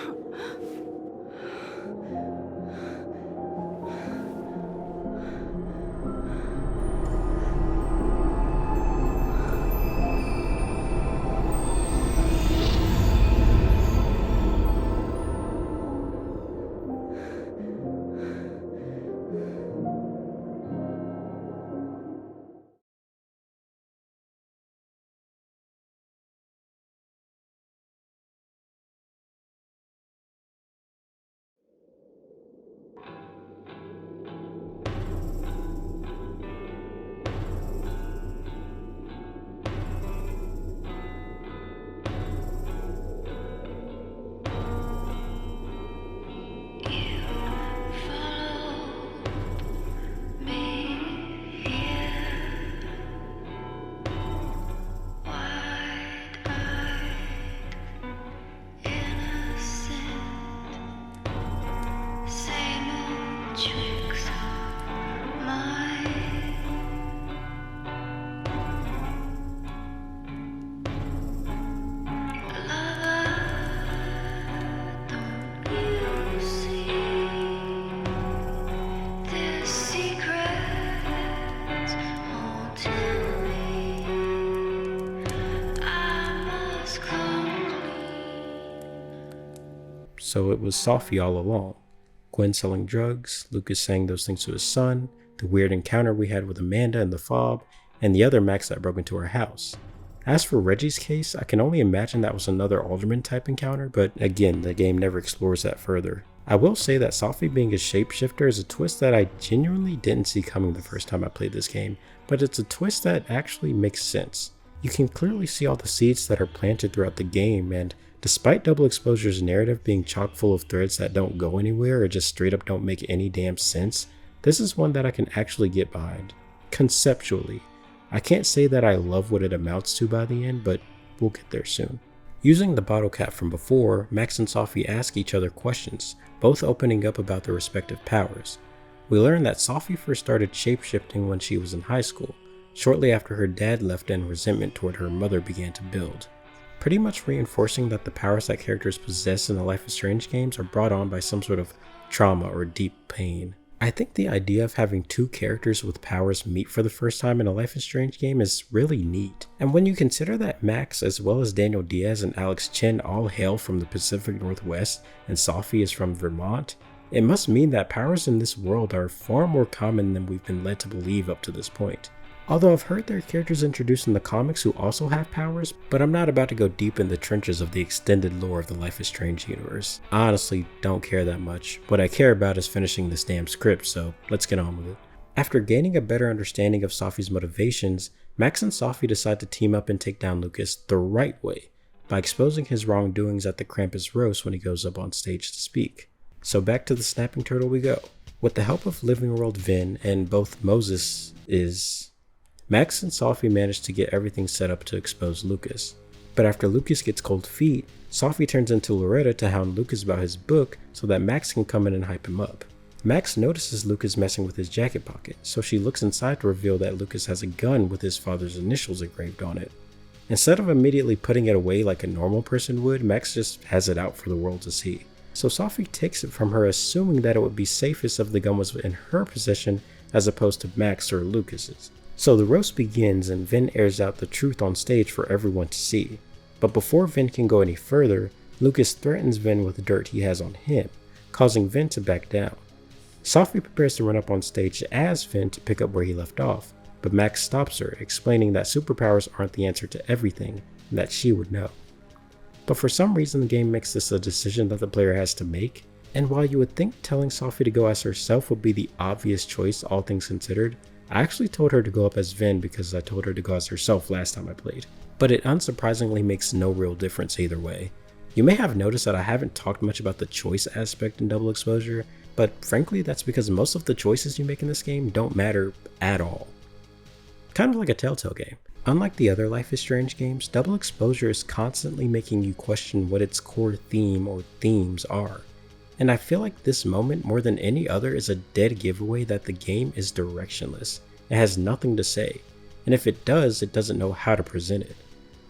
So it was Sophie all along. Gwen selling drugs, Lucas saying those things to his son, the weird encounter we had with Amanda in the fob, and the other Max that broke into our house. As for Reggie's case, I can only imagine that was another Alderman type encounter, but again, the game never explores that further. I will say that Sophie being a shapeshifter is a twist that I genuinely didn't see coming the first time I played this game, but it's a twist that actually makes sense. You can clearly see all the seeds that are planted throughout the game, and despite Double Exposure's narrative being chock full of threads that don't go anywhere or just straight up don't make any damn sense, this is one that I can actually get behind. Conceptually. I can't say that I love what it amounts to by the end, but we'll get there soon. Using the bottle cap from before, Max and Sophie ask each other questions, both opening up about their respective powers. We learn that Sophie first started shapeshifting when she was in high school, shortly after her dad left and resentment toward her mother began to build, pretty much reinforcing that the powers that characters possess in the Life is Strange games are brought on by some sort of trauma or deep pain. I think the idea of having two characters with powers meet for the first time in a Life is Strange game is really neat. And when you consider that Max, as well as Daniel Diaz and Alex Chen, all hail from the Pacific Northwest and Sophie is from Vermont, it must mean that powers in this world are far more common than we've been led to believe up to this point. Although I've heard there are characters introduced in the comics who also have powers, but I'm not about to go deep in the trenches of the extended lore of the Life is Strange universe. I honestly don't care that much. What I care about is finishing this damn script, so let's get on with it. After gaining a better understanding of Sophie's motivations, Max and Sophie decide to team up and take down Lucas the right way, by exposing his wrongdoings at the Krampus roast when he goes up on stage to speak. So back to the snapping turtle we go. With the help of Living World Vin and both Moses Max and Sophie manage to get everything set up to expose Lucas. But after Lucas gets cold feet, Sophie turns into Loretta to hound Lucas about his book so that Max can come in and hype him up. Max notices Lucas messing with his jacket pocket, so she looks inside to reveal that Lucas has a gun with his father's initials engraved on it. Instead of immediately putting it away like a normal person would, Max just has it out for the world to see. So Sophie takes it from her, assuming that it would be safest if the gun was in her possession as opposed to Max or Lucas's. So the roast begins and Vin airs out the truth on stage for everyone to see. But before Vin can go any further, Lucas threatens Vin with the dirt he has on him, causing Vin to back down. Sophie prepares to run up on stage as Vin to pick up where he left off, but Max stops her, explaining that superpowers aren't the answer to everything, and that she would know. But for some reason the game makes this a decision that the player has to make, and while you would think telling Sophie to go as herself would be the obvious choice all things considered, I actually told her to go up as Vin because I told her to go as herself last time I played. But it unsurprisingly makes no real difference either way. You may have noticed that I haven't talked much about the choice aspect in Double Exposure, but frankly that's because most of the choices you make in this game don't matter at all. Kind of like a Telltale game. Unlike the other Life is Strange games, Double Exposure is constantly making you question what its core theme or themes are. And I feel like this moment, more than any other, is a dead giveaway that the game is directionless. It has nothing to say, and if it does, it doesn't know how to present it.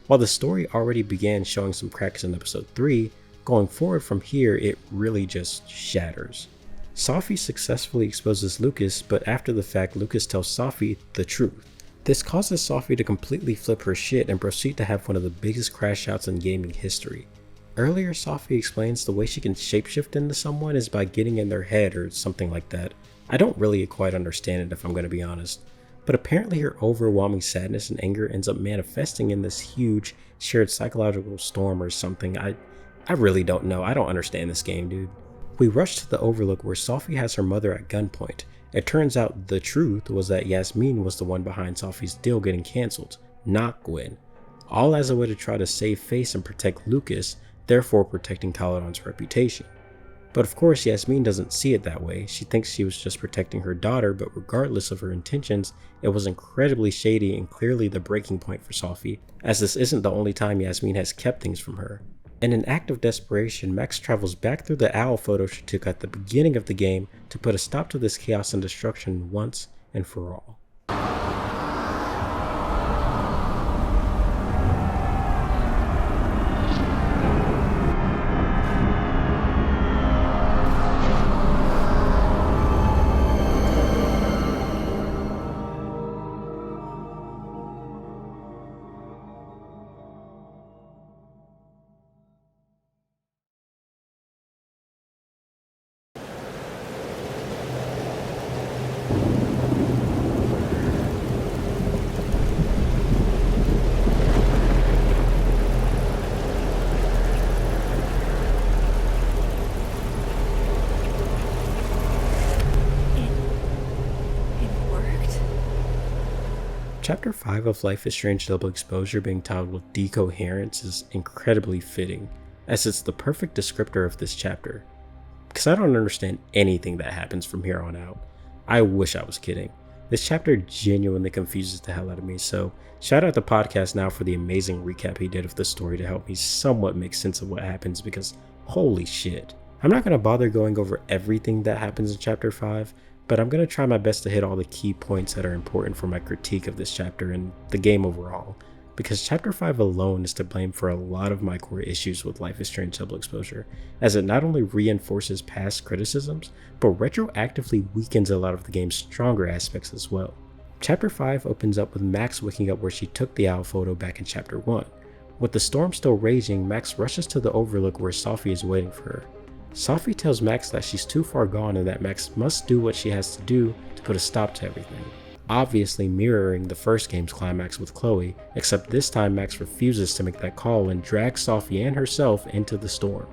While the story already began showing some cracks in episode 3, going forward from here, it really just shatters. Sophie successfully exposes Lucas, but after the fact, Lucas tells Sophie the truth. This causes Sophie to completely flip her shit and proceed to have one of the biggest crash outs in gaming history. Earlier, Sophie explains the way she can shapeshift into someone is by getting in their head or something like that. I don't really quite understand it if I'm going to be honest, but apparently her overwhelming sadness and anger ends up manifesting in this huge shared psychological storm or something. I really don't know. I don't understand this game, dude. We rush to the Overlook where Sophie has her mother at gunpoint. It turns out the truth was that Yasmin was the one behind Sophie's deal getting cancelled, not Gwen. All as a way to try to save face and protect Lucas, therefore protecting Caladon's reputation. But of course Yasmin doesn't see it that way. She thinks she was just protecting her daughter, but regardless of her intentions, it was incredibly shady and clearly the breaking point for Sophie, as this isn't the only time Yasmin has kept things from her. In an act of desperation, Max travels back through the owl photo she took at the beginning of the game to put a stop to this chaos and destruction once and for all. Chapter 5 of Life is Strange Double Exposure being titled with Decoherence is incredibly fitting, as it's the perfect descriptor of this chapter. Because I don't understand anything that happens from here on out. I wish I was kidding. This chapter genuinely confuses the hell out of me, so shout out the podcast now for the amazing recap he did of the story to help me somewhat make sense of what happens, because holy shit. I'm not going to bother going over everything that happens in chapter 5, but I'm going to try my best to hit all the key points that are important for my critique of this chapter and the game overall, because chapter 5 alone is to blame for a lot of my core issues with Life is Strange Double Exposure, as it not only reinforces past criticisms, but retroactively weakens a lot of the game's stronger aspects as well. Chapter 5 opens up with Max waking up where she took the owl photo back in chapter 1. With the storm still raging, Max rushes to the overlook where Sophie is waiting for her. Sophie tells Max that she's too far gone and that Max must do what she has to do to put a stop to everything, obviously mirroring the first game's climax with Chloe, except this time Max refuses to make that call and drags Sophie and herself into the storm.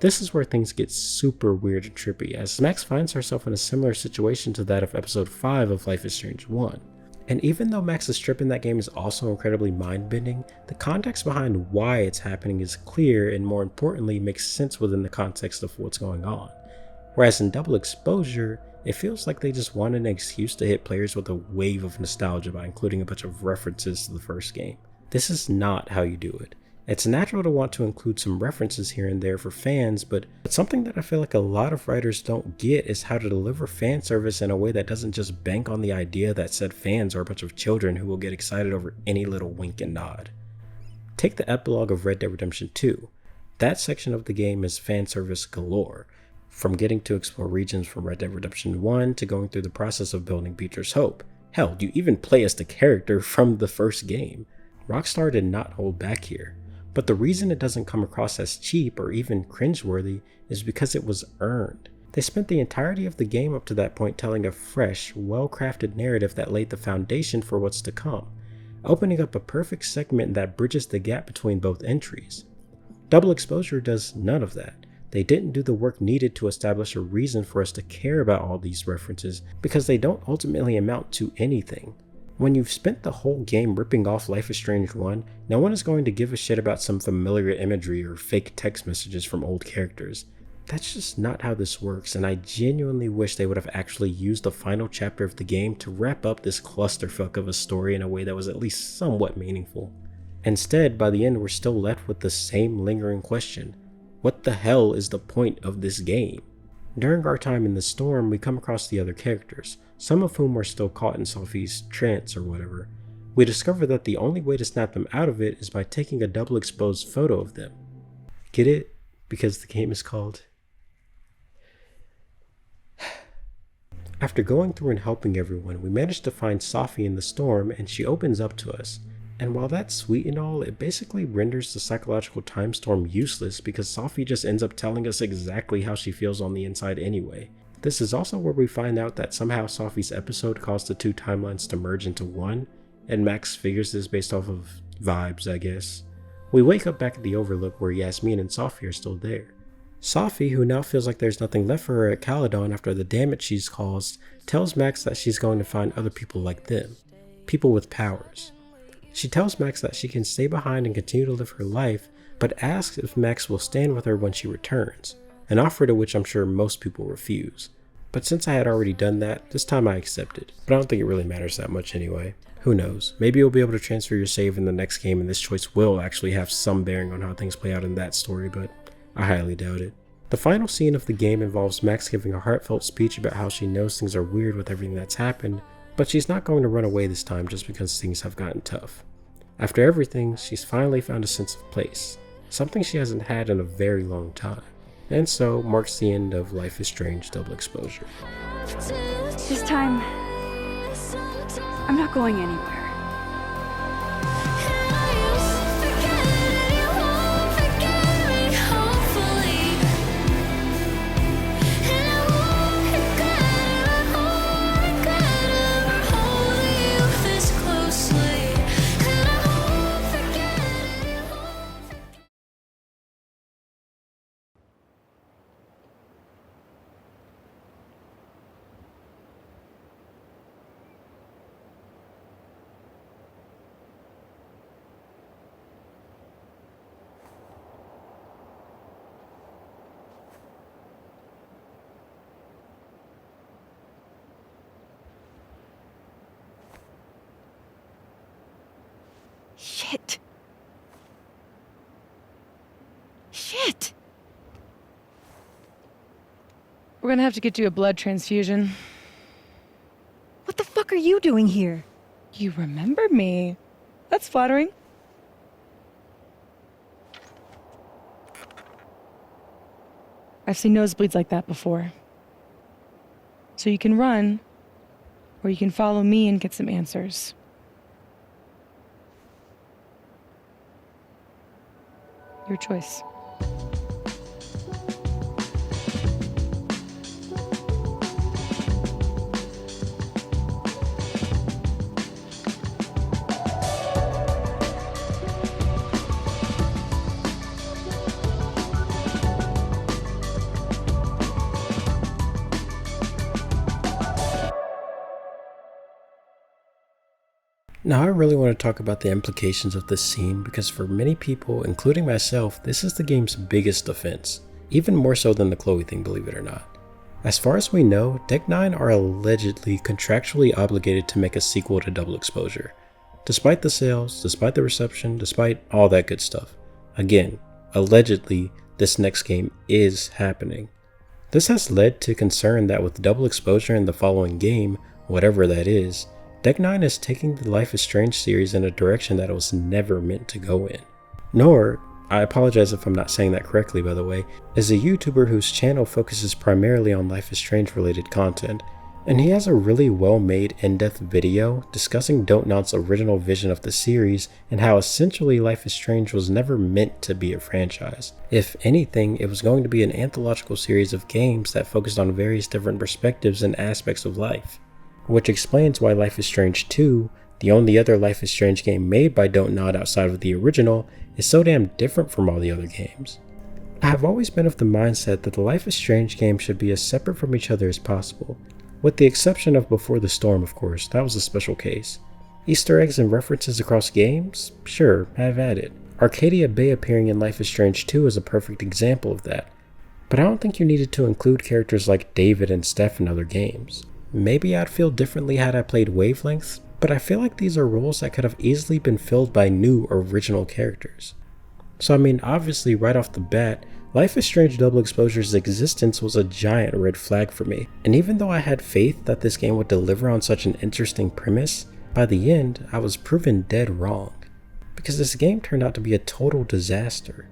This is where things get super weird and trippy, as Max finds herself in a similar situation to that of episode 5 of Life is Strange 1. And even though Max's trip in that game is also incredibly mind-bending, the context behind why it's happening is clear and, more importantly, makes sense within the context of what's going on. Whereas in Double Exposure, it feels like they just wanted an excuse to hit players with a wave of nostalgia by including a bunch of references to the first game. This is not how you do it. It's natural to want to include some references here and there for fans, but something that I feel like a lot of writers don't get is how to deliver fan service in a way that doesn't just bank on the idea that said fans are a bunch of children who will get excited over any little wink and nod. Take the epilogue of Red Dead Redemption 2. That section of the game is fan service galore, from getting to explore regions from Red Dead Redemption 1 to going through the process of building Beecher's Hope. Hell, you even play as the character from the first game. Rockstar did not hold back here. But the reason it doesn't come across as cheap or even cringeworthy is because it was earned. They spent the entirety of the game up to that point telling a fresh, well-crafted narrative that laid the foundation for what's to come, opening up a perfect segment that bridges the gap between both entries. Double Exposure does none of that. They didn't do the work needed to establish a reason for us to care about all these references because they don't ultimately amount to anything. When you've spent the whole game ripping off Life is Strange 1, no one is going to give a shit about some familiar imagery or fake text messages from old characters. That's just not how this works, and I genuinely wish they would have actually used the final chapter of the game to wrap up this clusterfuck of a story in a way that was at least somewhat meaningful. Instead, by the end we're still left with the same lingering question: what the hell is the point of this game? During our time in the storm, we come across the other characters, some of whom are still caught in Sophie's trance or whatever. We discover that the only way to snap them out of it is by taking a double exposed photo of them. Get it? Because the game is called... After going through and helping everyone, we manage to find Sophie in the storm and she opens up to us. And while that's sweet and all, it basically renders the psychological time storm useless because Sophie just ends up telling us exactly how she feels on the inside anyway. This is also where we find out that somehow Sophie's episode caused the two timelines to merge into one, and Max figures this based off of vibes, I guess. We wake up back at the Overlook where Yasmin and Sophie are still there. Sophie, who now feels like there's nothing left for her at Caledon after the damage she's caused, tells Max that she's going to find other people like them, people with powers. She tells Max that she can stay behind and continue to live her life, but asks if Max will stand with her when she returns, an offer to which I'm sure most people refuse. But since I had already done that, this time I accepted. But I don't think it really matters that much anyway. Who knows, maybe you'll be able to transfer your save in the next game and this choice will actually have some bearing on how things play out in that story, but I highly doubt it. The final scene of the game involves Max giving a heartfelt speech about how she knows things are weird with everything that's happened, but she's not going to run away this time just because things have gotten tough. After everything, she's finally found a sense of place, something she hasn't had in a very long time. And so marks the end of Life is Strange Double Exposure. This time, I'm not going anywhere. Shit. Shit! We're gonna have to get you a blood transfusion. What the fuck are you doing here? You remember me. That's flattering. I've seen nosebleeds like that before. So you can run, or you can follow me and get some answers. Your choice. Now I really want to talk about the implications of this scene because for many people, including myself, this is the game's biggest offense, even more so than the Chloe thing, believe it or not. As far as we know, Deck 9 are allegedly contractually obligated to make a sequel to Double Exposure. Despite the sales, despite the reception, despite all that good stuff. Again, allegedly, this next game is happening. This has led to concern that with Double Exposure in the following game, whatever that is, Deck 9 is taking the Life is Strange series in a direction that it was never meant to go in. Nor, I apologize if I'm not saying that correctly by the way, is a YouTuber whose channel focuses primarily on Life is Strange related content, and he has a really well made in-depth video discussing Don't Not's original vision of the series and how essentially Life is Strange was never meant to be a franchise. If anything, it was going to be an anthological series of games that focused on various different perspectives and aspects of life. Which explains why Life is Strange 2, the only other Life is Strange game made by Don't Nod outside of the original, is so damn different from all the other games. I have always been of the mindset that the Life is Strange games should be as separate from each other as possible, with the exception of Before the Storm of course, that was a special case. Easter eggs and references across games? Sure, have at it. Arcadia Bay appearing in Life is Strange 2 is a perfect example of that, but I don't think you needed to include characters like David and Steph in other games. Maybe I'd feel differently had I played Wavelengths, but I feel like these are roles that could have easily been filled by new original characters. So I mean, obviously right off the bat, Life is Strange Double Exposure's existence was a giant red flag for me, and even though I had faith that this game would deliver on such an interesting premise, by the end I was proven dead wrong, because this game turned out to be a total disaster.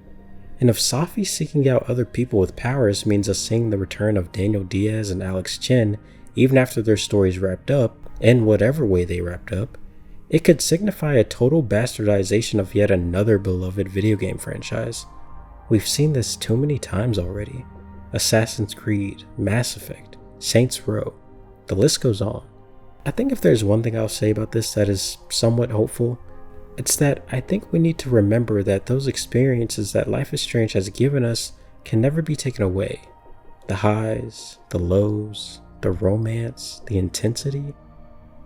And if Safi seeking out other people with powers means us seeing the return of Daniel Diaz and Alex Chen even after their stories wrapped up, in whatever way they wrapped up, it could signify a total bastardization of yet another beloved video game franchise. We've seen this too many times already. Assassin's Creed, Mass Effect, Saints Row, the list goes on. I think if there's one thing I'll say about this that is somewhat hopeful, it's that I think we need to remember that those experiences that Life is Strange has given us can never be taken away. The highs, the lows, the romance, the intensity,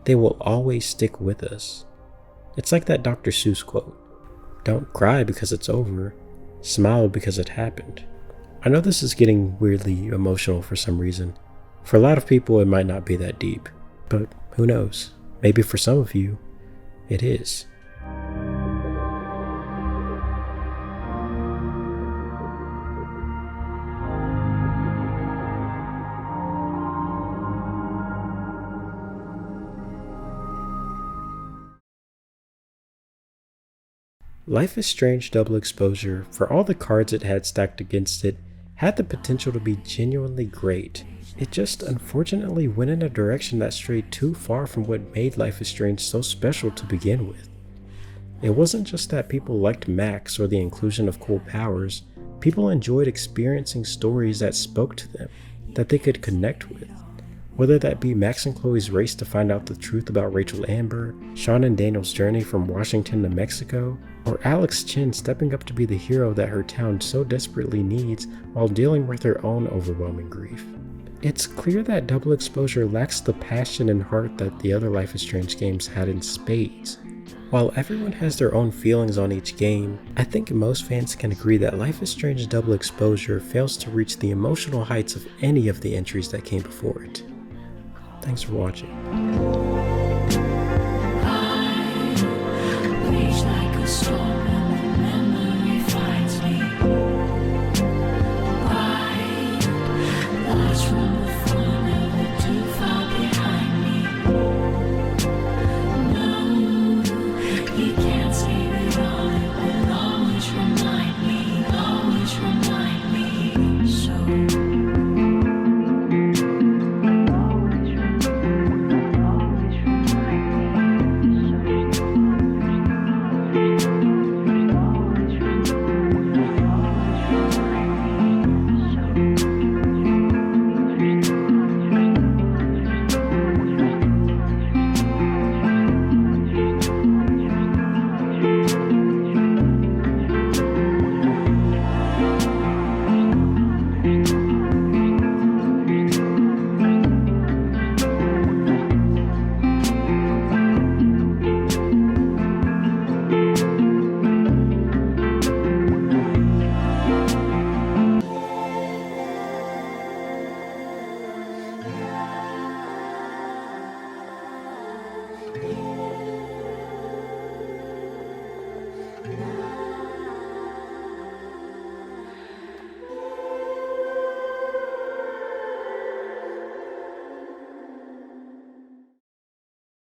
they will always stick with us. It's like that Dr. Seuss quote, "Don't cry because it's over, smile because it happened." I know this is getting weirdly emotional for some reason. For a lot of people it might not be that deep, but who knows, maybe for some of you, it is. Life is Strange Double Exposure, for all the cards it had stacked against it, had the potential to be genuinely great. It just unfortunately went in a direction that strayed too far from what made Life is Strange so special to begin with. It wasn't just that people liked Max or the inclusion of cool powers, people enjoyed experiencing stories that spoke to them, that they could connect with. Whether that be Max and Chloe's race to find out the truth about Rachel Amber, Sean and Daniel's journey from Washington to Mexico, or Alex Chen stepping up to be the hero that her town so desperately needs while dealing with her own overwhelming grief. It's clear that Double Exposure lacks the passion and heart that the other Life is Strange games had in spades. While everyone has their own feelings on each game, I think most fans can agree that Life is Strange Double Exposure fails to reach the emotional heights of any of the entries that came before it. Thanks for watching.